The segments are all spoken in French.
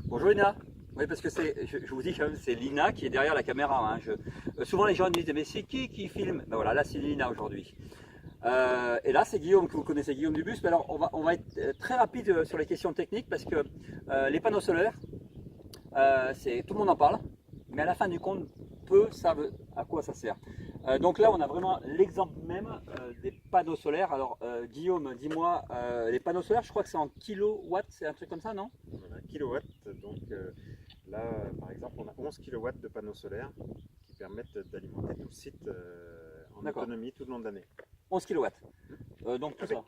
Bonjour Lina. Oui, parce que je vous dis quand même, c'est Lina qui est derrière la caméra. Hein. Souvent les gens me disent, mais c'est qui filme? Ben voilà, là c'est Lina aujourd'hui. Et là c'est Guillaume, que vous connaissez, Guillaume Dubus. Mais alors on va être très rapide sur les questions techniques parce que les panneaux solaires, tout le monde en parle, mais à la fin du compte, peu savent à quoi ça sert. Donc là, on a vraiment l'exemple même des panneaux solaires. Alors, Guillaume, dis-moi, les panneaux solaires, je crois que c'est en kilowatts, c'est un truc comme ça, non? Voilà, kilowatts. Donc là, par exemple, on a 11 kilowatts de panneaux solaires qui permettent d'alimenter tout le site en autonomie tout le long de l'année. 11 kilowatts. Donc tout Avec, ça.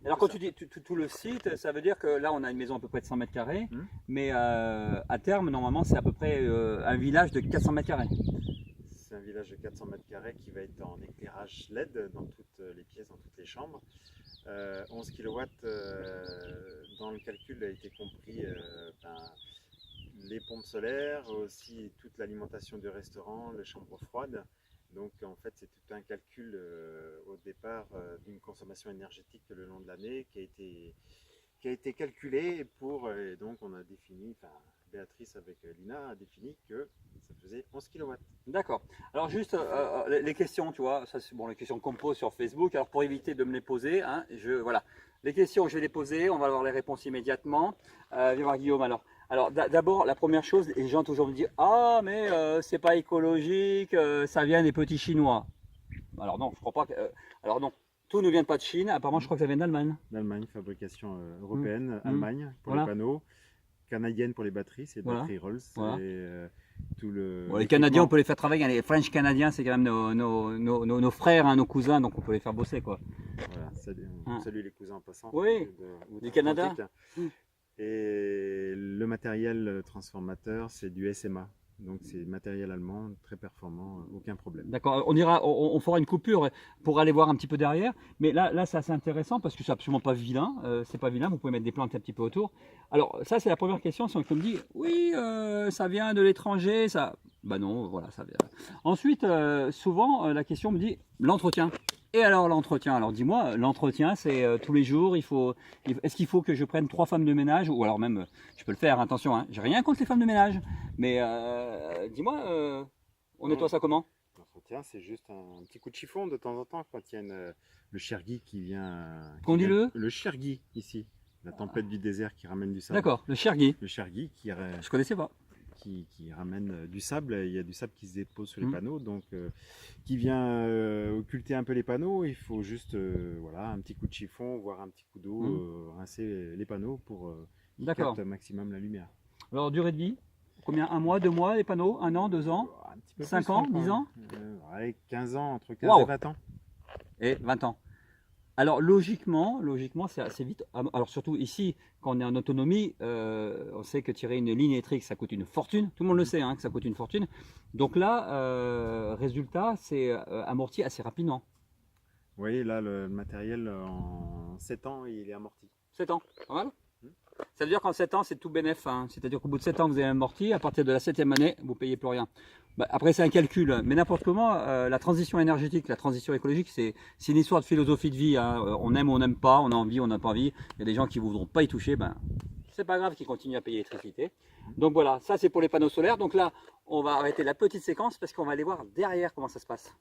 Alors quand tu dis tout le site, ça veut dire que là on a une maison à peu près de 100 mètres carrés, mais à terme normalement c'est à peu près un village de 400 mètres carrés. C'est un village de 400 mètres carrés qui va être en éclairage LED dans toutes les pièces, dans toutes les chambres. 11 kilowatts dans le calcul a été compris les pompes solaires, aussi toute l'alimentation du restaurant, les chambres froides. Donc en fait c'est tout un calcul au départ d'une consommation énergétique le long de l'année qui a été calculé pour, et donc on a défini, enfin Béatrice avec Lina a défini que ça faisait 11 kilowatts. D'accord. Alors juste les questions, tu vois, ça c'est bon, les questions qu'on pose sur Facebook. Alors pour éviter de me les poser, hein, voilà, les questions je vais les poser, on va avoir les réponses immédiatement. Viens voir Guillaume alors. Alors d'abord, la première chose, les gens toujours me disent ah mais c'est pas écologique, ça vient des petits Chinois. Alors non, je crois pas que. Alors non, tout ne vient pas de Chine. Apparemment, je crois que ça vient d'Allemagne. D'Allemagne, fabrication européenne, Allemagne pour les panneaux, canadienne pour les batteries, c'est batterie Rolls. Voilà. Et, les Canadiens, on peut les faire travailler. Les French Canadiens, c'est quand même nos frères, hein, nos cousins, donc on peut les faire bosser quoi. Voilà, salut les cousins en passant. Oui, du Canada. Et le matériel transformateur, c'est du SMA. Donc c'est matériel allemand, très performant, aucun problème. D'accord, on fera une coupure pour aller voir un petit peu derrière. Mais là c'est assez intéressant parce que c'est absolument pas vilain. C'est pas vilain, vous pouvez mettre des plantes un petit peu autour. Alors ça c'est la première question, si on me dit oui ça vient de l'étranger, ça. Bah non, voilà, ça vient. Ensuite, souvent la question me dit l'entretien. Et alors l'entretien, alors dis-moi, l'entretien c'est tous les jours, est-ce qu'il faut que je prenne 3 femmes de ménage, ou alors même, je peux le faire, attention, hein, j'ai rien contre les femmes de ménage, mais dis-moi, on nettoie ça comment? L'entretien c'est juste un petit coup de chiffon de temps en temps quand il y a le chergui qui vient... Le chergui ici, la tempête du désert qui ramène du sable. D'accord, le chergui. Le chergui qui... Je connaissais pas. Qui ramène du sable, il y a du sable qui se dépose sur les panneaux, donc qui vient occulter un peu les panneaux. Il faut juste voilà, un petit coup de chiffon, voire un petit coup d'eau, rincer les panneaux pour qu'ils captent un maximum la lumière. Alors durée de vie, combien? 1 mois, 2 mois les panneaux? 1 an, 2 ans? 5 ans, 10 ans? Allez, 15 ans, entre 15 et 20 ans. Et 20 ans. Alors logiquement c'est assez vite. Alors surtout ici, quand on est en autonomie, on sait que tirer une ligne électrique, ça coûte une fortune. Tout le monde le sait, hein, que ça coûte une fortune. Donc là, résultat, c'est amorti assez rapidement. Oui, là, le matériel, en 7 ans, il est amorti. 7 ans, pas mal. Ça veut dire qu'en 7 ans, c'est tout bénéf. Hein. C'est-à-dire qu'au bout de 7 ans, vous avez amorti. À partir de la 7e année, vous ne payez plus rien. Bah, après, c'est un calcul. Mais n'importe comment, la transition énergétique, la transition écologique, c'est une histoire de philosophie de vie. Hein. On aime ou on n'aime pas, on a envie, on n'a pas envie. Il y a des gens qui ne voudront pas y toucher. Ben, c'est pas grave qu'ils continuent à payer l'électricité. Donc voilà, ça c'est pour les panneaux solaires. Donc là, on va arrêter la petite séquence parce qu'on va aller voir derrière comment ça se passe.